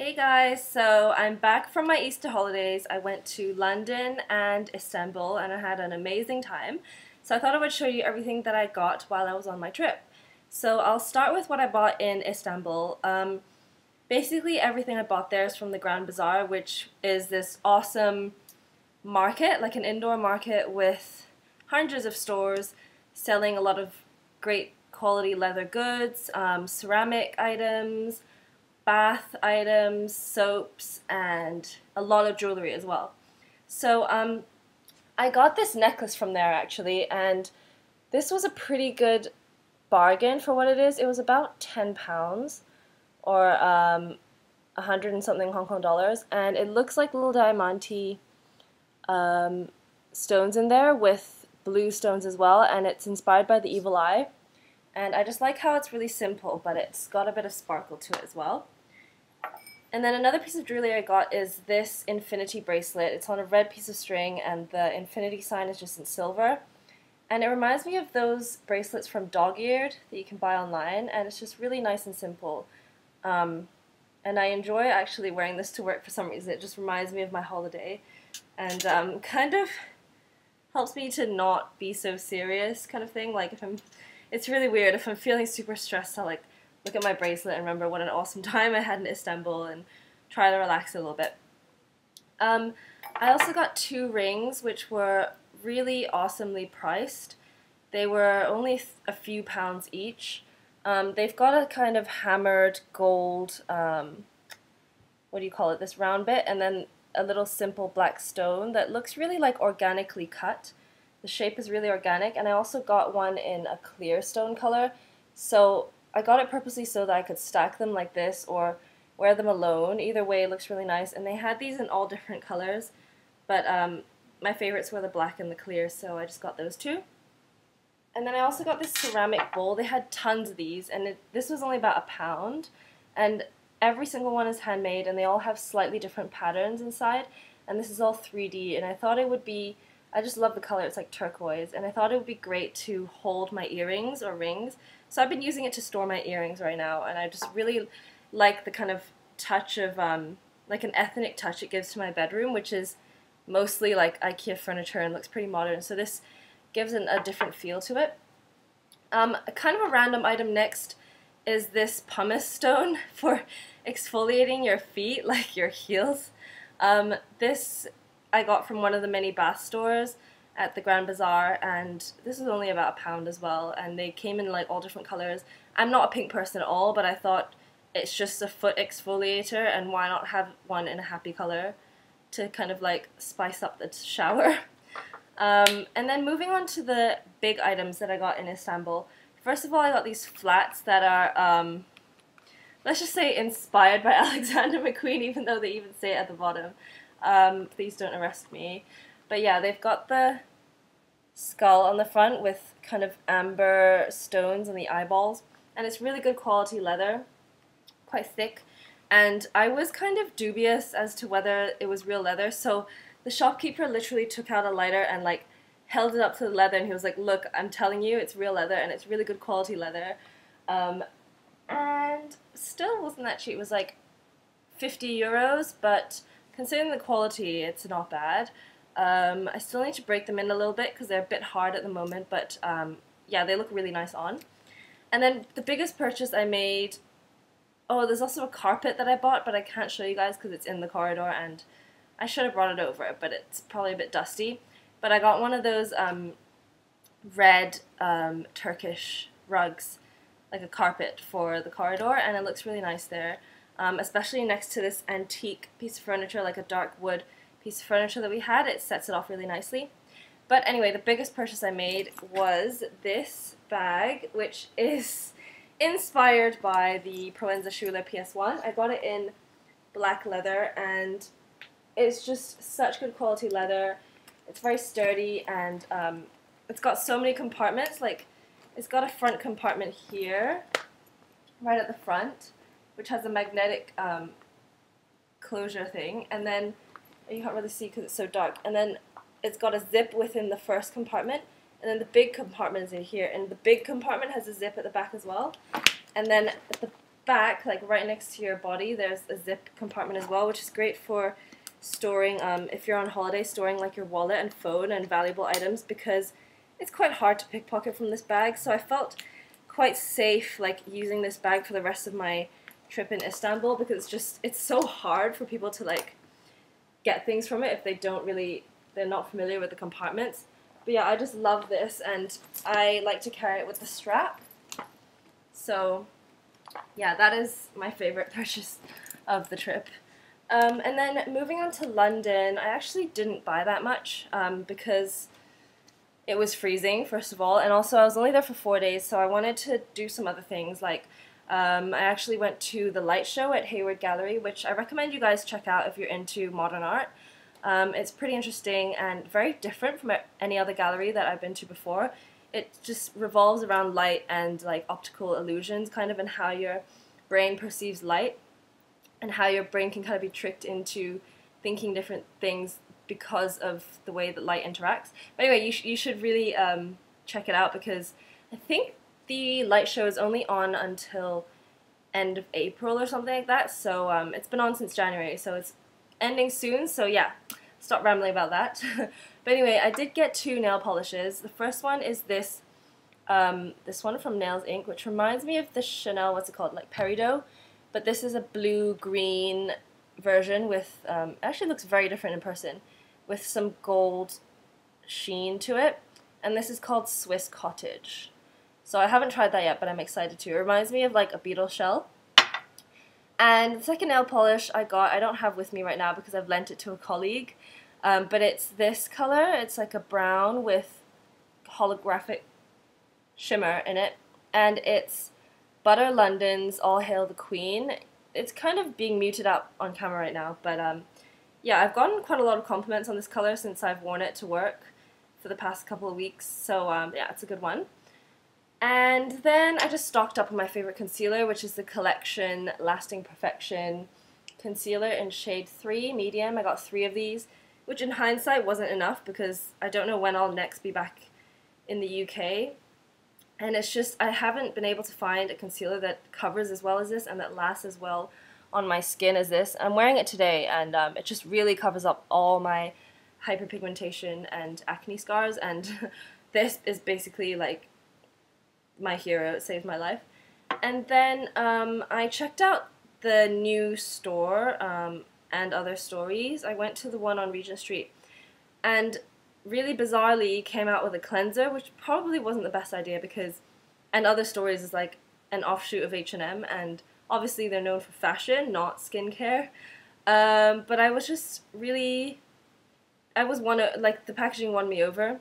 Hey guys, so I'm back from my Easter holidays. I went to London and Istanbul and I had an amazing time. So I thought I would show you everything that I got while I was on my trip. So I'll start with what I bought in Istanbul. Basically everything I bought there is from the Grand Bazaar, which is this awesome market, like an indoor market with hundreds of stores selling a lot of great quality leather goods, ceramic items, bath items, soaps, and a lot of jewelry as well. So I got this necklace from there actually, and this was a pretty good bargain for what it is. It was about £10 or 100 and something Hong Kong dollars, and it looks like little diamante stones in there with blue stones as well, and it's inspired by the evil eye. And I just like how it's really simple, but it's got a bit of sparkle to it as well. And then another piece of jewelry I got is this infinity bracelet. It's on a red piece of string and the infinity sign is just in silver. And it reminds me of those bracelets from Dog-Eared that you can buy online, and it's just really nice and simple. And I enjoy actually wearing this to work for some reason. It just reminds me of my holiday and kind of helps me to not be so serious kind of thing. Like it's really weird. If I'm feeling super stressed, I'll like look at my bracelet and remember what an awesome time I had in Istanbul and try to relax a little bit. I also got 2 rings which were really awesomely priced. They were only a few pounds each. They've got a kind of hammered gold, what do you call it, this round bit, and then a little simple black stone that looks really like organically cut. The shape is really organic, and I also got one in a clear stone color. So I got it purposely so that I could stack them like this or wear them alone. Either way, it looks really nice. And they had these in all different colors, but my favorites were the black and the clear, so I just got those 2. And then I also got this ceramic bowl. They had tons of these, and this was only about £1. And every single one is handmade, and they all have slightly different patterns inside. And this is all 3D, and I thought it would be, I just love the color, it's like turquoise, and I thought it would be great to hold my earrings or rings. So I've been using it to store my earrings right now, and I just really like the kind of touch of, like an ethnic touch it gives to my bedroom, which is mostly like IKEA furniture and looks pretty modern, so this gives it a different feel to it. Kind of a random item next is this pumice stone for exfoliating your feet, like your heels. This I got from one of the many bath stores at the Grand Bazaar, and this was only about £1 as well, and they came in like all different colors. I'm not a pink person at all, but I thought it's just a foot exfoliator, and why not have one in a happy color to kind of like spice up the shower. And then moving on to the big items that I got in Istanbul. First of all, I got these flats that are, let's just say inspired by Alexander McQueen, even though they even say it at the bottom. Please don't arrest me. But yeah, they've got the skull on the front with kind of amber stones on the eyeballs, and it's really good quality leather, quite thick, and I was kind of dubious as to whether it was real leather, so the shopkeeper literally took out a lighter and like held it up to the leather, and he was like, look, I'm telling you it's real leather and it's really good quality leather, and still wasn't that cheap. It was like €50, but considering the quality, it's not bad. I still need to break them in a little bit because they're a bit hard at the moment, but yeah, they look really nice on. And then the biggest purchase I made, oh, there's also a carpet that I bought, but I can't show you guys because it's in the corridor, and I should have brought it over, but it's probably a bit dusty. But I got one of those red Turkish rugs, like a carpet for the corridor, and it looks really nice there, especially next to this antique piece of furniture, like a dark wood piece of furniture that we had. It sets it off really nicely. But anyway, the biggest purchase I made was this bag, which is inspired by the Proenza Schüler PS1. I got it in black leather, and it's just such good quality leather. It's very sturdy, and it's got so many compartments. Like, it's got a front compartment here, right at the front, which has a magnetic closure thing, and then you can't really see because it's so dark, and then it's got a zip within the first compartment, and then the big compartment is in here, and the big compartment has a zip at the back as well, and then at the back, like right next to your body, there's a zip compartment as well, which is great for storing, if you're on holiday, storing like your wallet and phone and valuable items, because it's quite hard to pickpocket from this bag. So I felt quite safe like using this bag for the rest of my trip in Istanbul, because it's so hard for people to like get things from it if they're not familiar with the compartments. But yeah, I just love this, and I like to carry it with the strap. So yeah, that is my favorite purchase of the trip. And then moving on to London, I actually didn't buy that much because it was freezing, first of all, and also I was only there for 4 days, so I wanted to do some other things. Like I actually went to the light show at Hayward Gallery, which I recommend you guys check out if you're into modern art. It's pretty interesting and very different from any other gallery that I've been to before. It just revolves around light and like optical illusions, kind of, and how your brain perceives light and how your brain can kind of be tricked into thinking different things because of the way that light interacts. But anyway, you should really check it out, because I think the light show is only on until end of April or something like that. So it's been on since January, so it's ending soon. So yeah, stop rambling about that. But anyway, I did get 2 nail polishes. The first one is this one from Nails Inc., which reminds me of the Chanel, what's it called, like Peridot, but this is a blue-green version with, actually looks very different in person, with some gold sheen to it, and this is called Swiss Cottage. So I haven't tried that yet, but I'm excited to. It reminds me of like a beetle shell. And the second nail polish I don't have with me right now because I've lent it to a colleague, but it's this color. It's like a brown with holographic shimmer in it, and it's Butter London's All Hail the Queen. It's kind of being muted up on camera right now, but yeah, I've gotten quite a lot of compliments on this color since I've worn it to work for the past couple of weeks, so yeah, it's a good one. And then I just stocked up on my favorite concealer, which is the Collection Lasting Perfection concealer in shade 3 medium. I got 3 of these, which in hindsight wasn't enough because I don't know when I'll next be back in the UK. And it's just, I haven't been able to find a concealer that covers as well as this and that lasts as well on my skin as this. I'm wearing it today, and it just really covers up all my hyperpigmentation and acne scars, and this is basically like my hero. It saved my life. And then I checked out the new store and other stories. I went to the one on Regent Street, and really bizarrely came out with a cleanser, which probably wasn't the best idea because, and Other Stories is like an offshoot of H&M, and obviously they're known for fashion, not skincare. But I was just really, like the packaging won me over.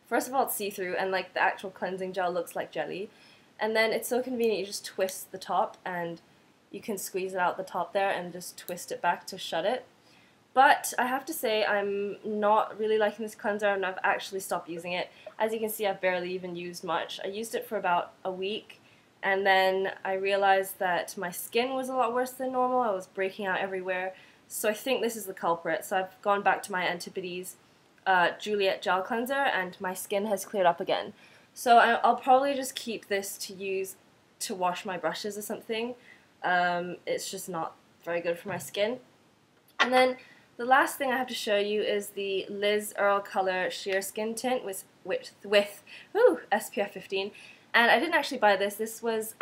First of all, it's see-through, and like the actual cleansing gel looks like jelly. And then it's so convenient, you just twist the top and you can squeeze it out the top there and just twist it back to shut it. But I have to say, I'm not really liking this cleanser, and I've actually stopped using it. As you can see, I've barely even used much. I used it for about a week, and then I realized that my skin was a lot worse than normal. I was breaking out everywhere. So I think this is the culprit. So I've gone back to my Antipodes Juliet Gel Cleanser, and my skin has cleared up again. So I'll probably just keep this to use to wash my brushes or something. It's just not very good for my skin. And then the last thing I have to show you is the Liz Earle Color Sheer Skin Tint with SPF 15. And I didn't actually buy this. This was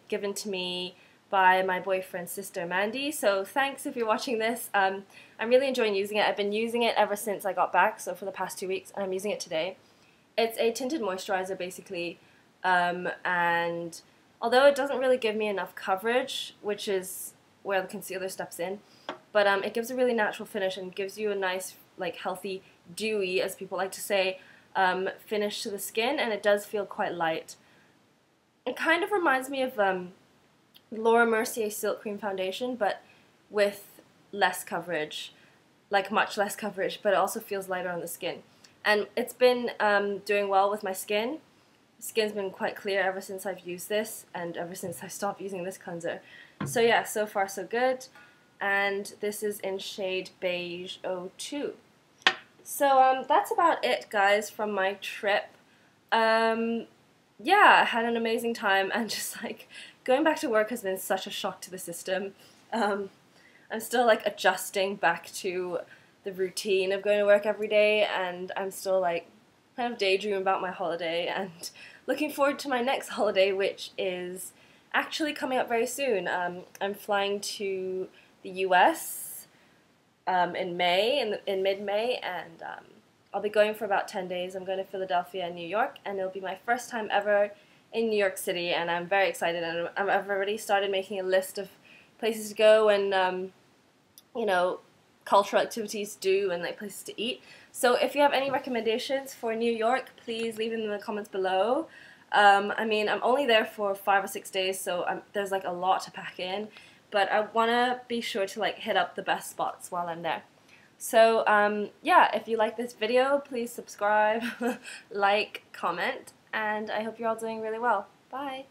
given to me by my boyfriend's sister Mandy, so thanks if you're watching this. I'm really enjoying using it. I've been using it ever since I got back, so for the past 2 weeks, and I'm using it today. It's a tinted moisturizer basically, and although it doesn't really give me enough coverage, which is where the concealer steps in, but it gives a really natural finish and gives you a nice, like, healthy, dewy, as people like to say, finish to the skin, and it does feel quite light. It kind of reminds me of Laura Mercier Silk Cream Foundation, but with less coverage, like much less coverage, but it also feels lighter on the skin. And it's been doing well with my skin. Skin's been quite clear ever since I've used this, and ever since I stopped using this cleanser. So yeah, so far so good. And this is in shade Beige 02. So that's about it, guys, from my trip. Yeah, I had an amazing time, and just like going back to work has been such a shock to the system. I'm still like adjusting back to the routine of going to work every day, and I'm still like kind of daydreaming about my holiday and looking forward to my next holiday, which is actually coming up very soon. I'm flying to the US in May, in mid-May, and I'll be going for about 10 days. I'm going to Philadelphia and New York, and it'll be my first time ever in New York City, and I'm very excited, and I've already started making a list of places to go and, you know, cultural activities to do and like places to eat. So if you have any recommendations for New York, please leave them in the comments below. I mean, I'm only there for 5 or 6 days, so there's like a lot to pack in, but I want to be sure to like hit up the best spots while I'm there. So yeah, if you like this video, please subscribe, like, comment, and I hope you're all doing really well. Bye!